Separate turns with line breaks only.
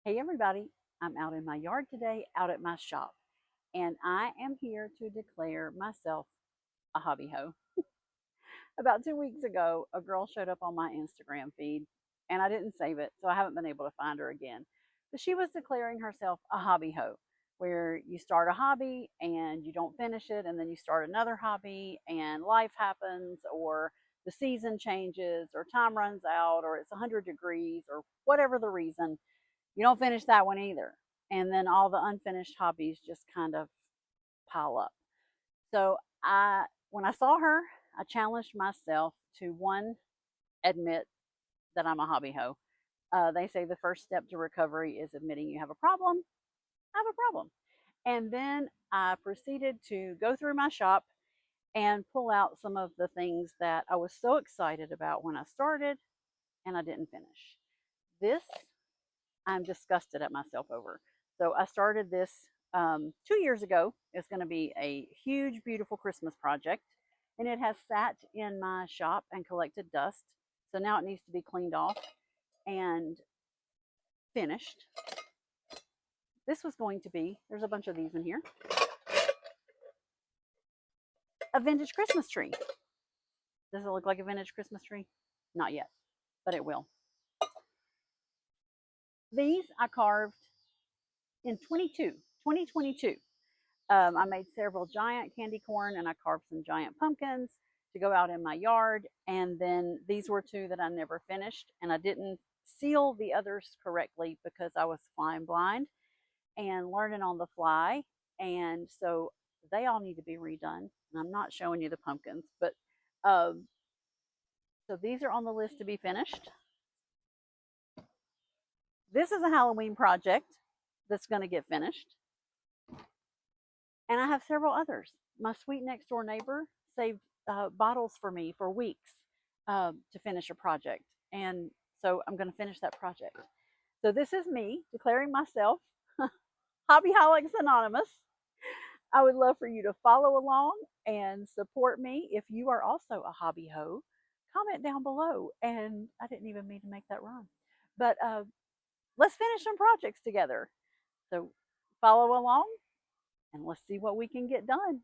Hey everybody, I'm out in my yard today, out at my shop, and I am here to declare myself a hobby hoe. About 2 weeks ago, a girl showed up on my Instagram feed, and I didn't save it, so I haven't been able to find her again. But she was declaring herself a hobby hoe, where you start a hobby and you don't finish it, and then you start another hobby, and life happens, or the season changes, or time runs out, or it's 100 degrees, or whatever the reason you don't finish that one either. And then all the unfinished hobbies just kind of pile up. So when I saw her, I challenged myself to one, admit that I'm a hobby hoe. They say the first step to recovery is admitting you have a problem. I have a problem. And then I proceeded to go through my shop and pull out some of the things that I was so excited about when I started and I didn't finish. This I'm disgusted at myself over. So I started this 2 years ago. It's going to be a huge, beautiful Christmas project, and it has sat in my shop and collected dust. So now it needs to be cleaned off and finished. This was going to be, there's a bunch of these in here, a vintage Christmas tree. Does it look like a vintage Christmas tree? Not yet, but it will. These I carved in 2022. I made several giant candy corn and I carved some giant pumpkins to go out in my yard. And then these were two that I never finished, and I didn't seal the others correctly because I was flying blind and learning on the fly. And so they all need to be redone. And I'm not showing you the pumpkins, but so these are on the list to be finished. This is a Halloween project that's going to get finished. And I have several others. My sweet next door neighbor saved bottles for me for weeks to finish a project. And so I'm going to finish that project. So this is me declaring myself Hobbyholics Anonymous. I would love for you to follow along and support me. If you are also a hobby hoe, comment down below. And I didn't even mean to make that rhyme. But let's finish some projects together. So follow along and let's see what we can get done.